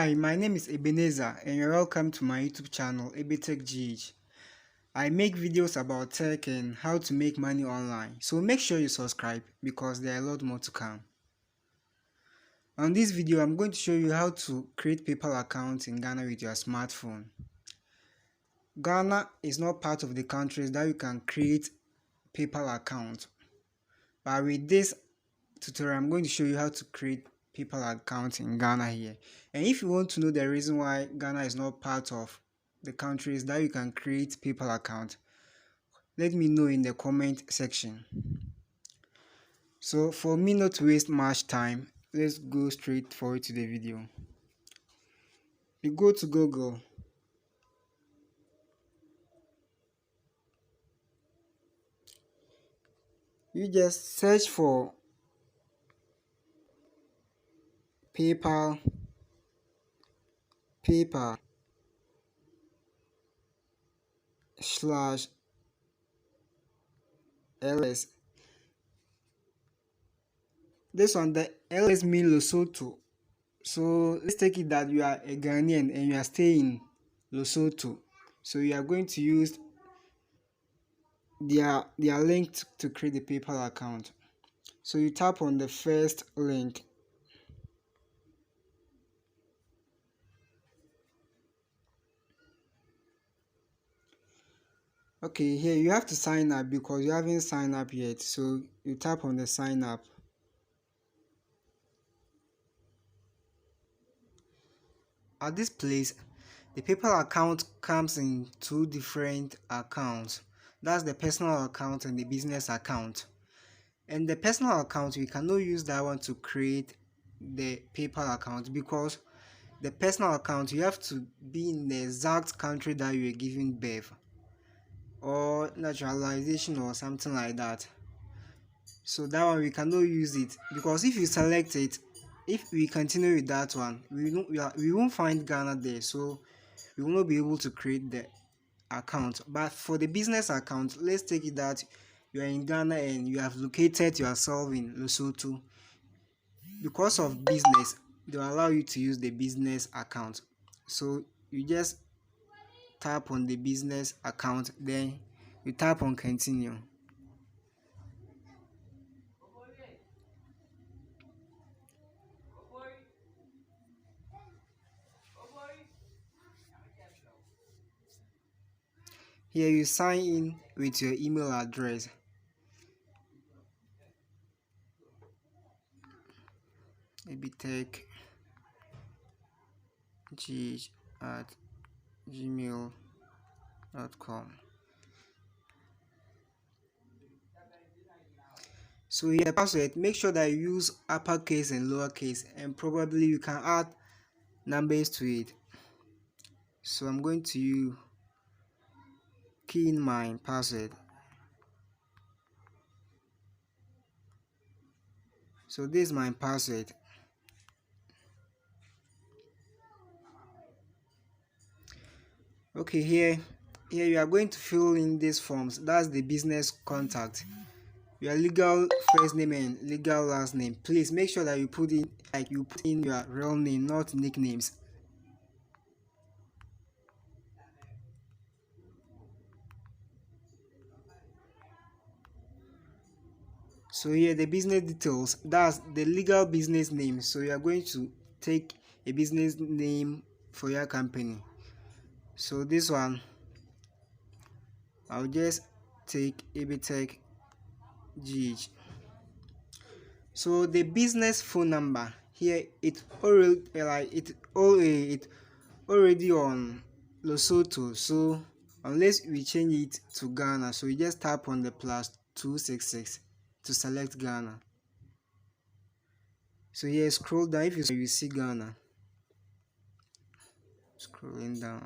Hi, my name is Ebenezer and you're welcome to my YouTube channel, EbeTechGH. I make videos about tech and how to make money online, so make sure you subscribe because there are a lot more to come. On this video, I'm going to show you how to create PayPal accounts in Ghana with your smartphone. Ghana is not part of the countries that you can create PayPal account, but with this tutorial, I'm going to show you how to create PayPal account in Ghana here. And if you want to know the reason why Ghana is not part of the countries that you can create PayPal account, let me know in the comment section. So for me not to waste much time, let's go straight forward to the video. You go to Google. You just search for PayPal slash LS. This one, the LS means Lesotho. So let's take it that you are a Ghanaian and you are staying in Lesotho. So you are going to use their link to create the PayPal account. So you tap on the first link. Okay, here you have to sign up because you haven't signed up yet. So you tap on the sign up. At this place, the PayPal account comes in two different accounts. That's the personal account and the business account. And the personal account, we cannot use that one to create the PayPal account because the personal account, you have to be in the exact country that you are giving birth or naturalization or something like that. So that one we cannot use it because if you select it, if we continue with that one, we won't find Ghana there, so we will not be able to create the account. But for the business account, let's take it that you are in Ghana and you have located yourself in Lesotho. Because of business, they will allow you to use the business account. So you just tap on the business account, then you tap on continue. Here you sign in with your email address. ebitechgh@gmail.com. So your password, make sure that you use uppercase and lowercase, and probably you can add numbers to it. So I'm going to key in my password. So this is my password. Okay, here you are going to fill in these forms. That's the business contact, your legal first name and legal last name. Please make sure that you put in your real name, not nicknames. So here the business details, that's the legal business name. So you are going to take a business name for your company. So this one, I'll just take EbeTechGH. So the business phone number here, it already on Lesotho. So unless we change it to Ghana, so you just tap on the +266 to select Ghana. So here scroll down, if you see Ghana. Scrolling down.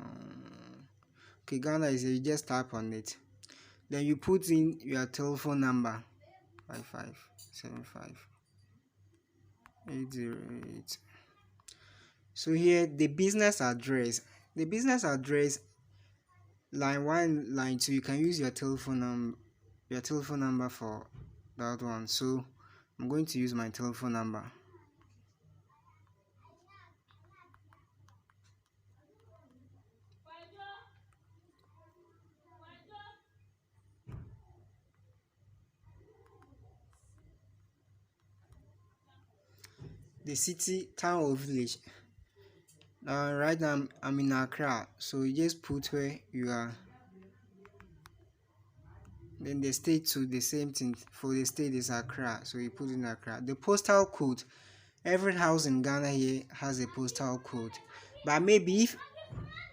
Okay, Ghana is here, you just tap on it. Then you put in your telephone number 55758088. So here the business address. The business address, line 1, line 2, you can use your telephone number for that one. So I'm going to use my telephone number. the city, town or village. Right now I'm in Accra, so you just put where you are. Then the state too, the same thing. For the state is Accra, so you put in Accra. The postal code. Every house in Ghana here has a postal code. But maybe if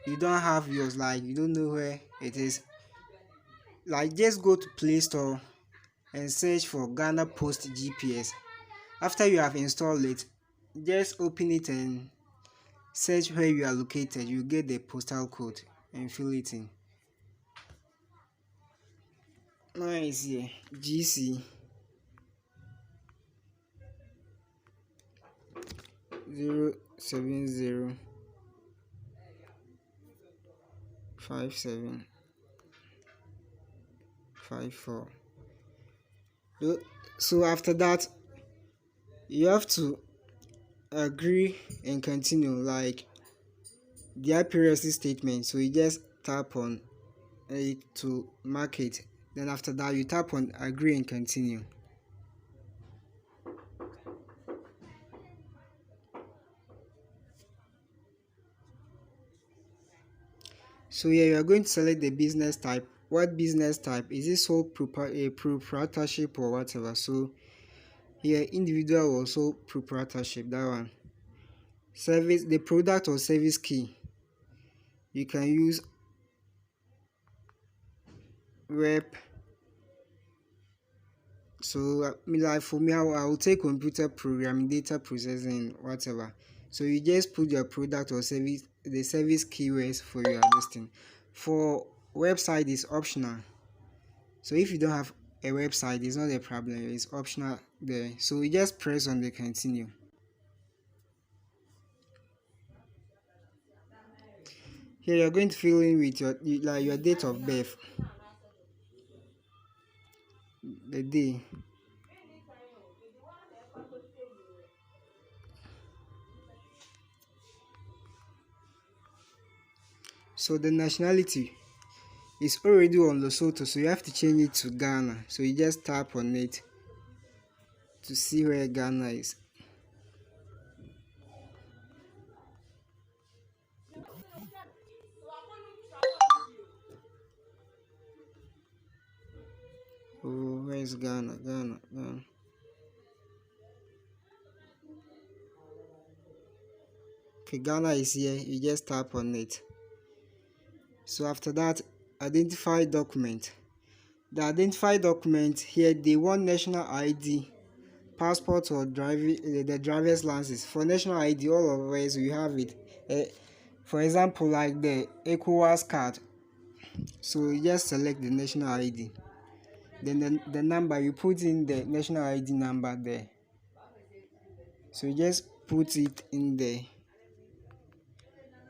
you don't have yours, like you don't know where it is, like just go to Play Store and search for Ghana Post GPS. After you have installed it, just open it and search where you are located. You get the postal code and fill it in. Mine is here, GC 0705754. So after that, you have to agree and continue, like their privacy statement. So you just tap on it to mark it. Then after that, you tap on agree and continue. So here you are going to select the business type. What business type? Is this sole proprietorship or whatever? So here individual or sole proprietorship, that one. Service, the product or service key. You can use rep. So like for me, I will take computer programming, data processing, whatever. So you just put your product or service, the service keywords for your listing. For website is optional. So if you don't have a website, it's not a problem. It's optional there. So you just press on the continue. Here you're going to fill in with your date of birth, the day. So the nationality is already on Lesotho, so you have to change it to Ghana. So you just tap on it to see where Ghana is. Oh, where is Ghana? Ghana. Okay, Ghana is here. You just tap on it. So after that, identify document. The identify document here, they want national ID, passport or the driver's license. For national ID, all of us we have it. For example, like the ECOWAS card. So you just select the national ID. Then the number, you put in the national ID number there. So you just put it in the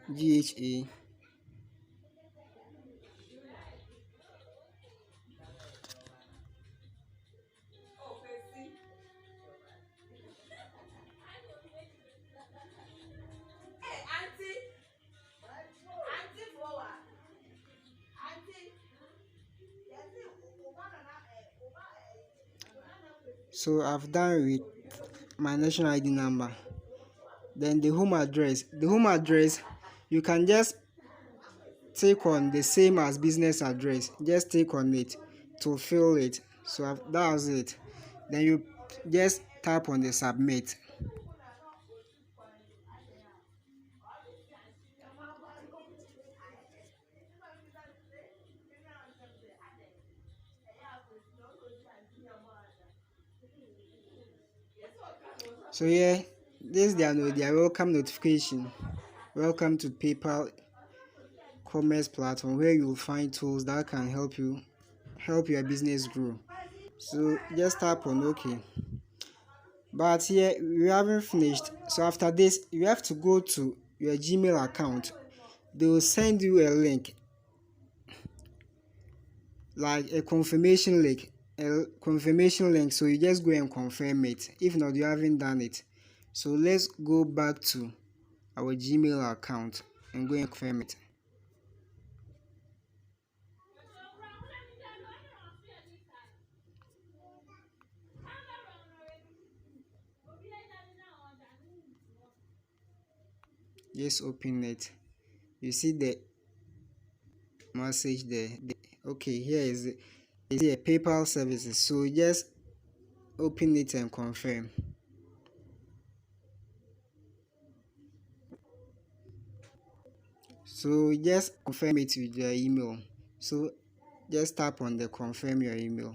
GHA. So I've done with my national ID number. Then the home address. The home address, you can just take on the same as business address. Just take on it to fill it. So that's it. Then you just tap on the submit. So yeah, this is their welcome notification. Welcome to PayPal commerce platform, where you will find tools that can help your business grow. So just tap on OK. But here we haven't finished. So after this, you have to go to your Gmail account. They will send you a link, like a confirmation link. So you just go and confirm it. If not, you haven't done it. So let's go back to our Gmail account and go and confirm it. Just open it. You see the message there. Okay, here is it. Is here PayPal services. So just open it and confirm. So just confirm it with your email. So just tap on the confirm your email.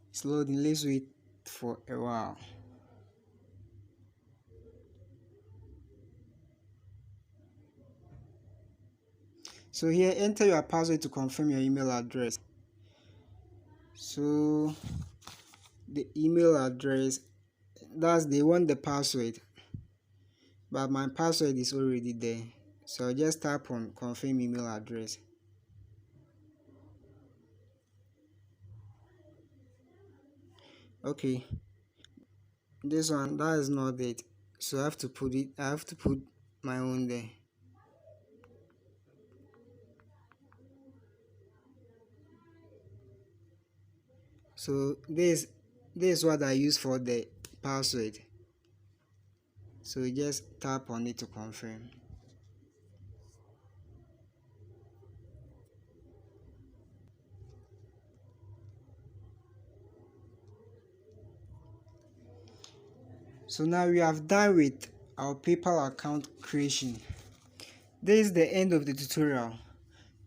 It's loading. Let's wait for a while. So here, enter your password to confirm your email address. So the email address, that's they want the password, but my password is already there. So I'll just tap on confirm email address. Okay, this one, that is not it. So I have to put my own there. So this is what I use for the password. So you just tap on it to confirm. So now we have done with our PayPal account creation. This is the end of the tutorial.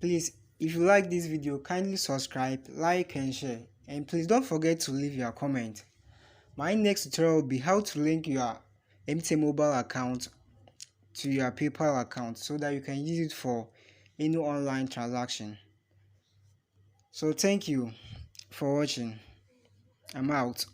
Please, if you like this video, kindly subscribe, like and share. And please don't forget to leave your comment. My next tutorial will be how to link your MTN mobile account to your PayPal account so that you can use it for any online transaction. So thank you for watching. I'm out.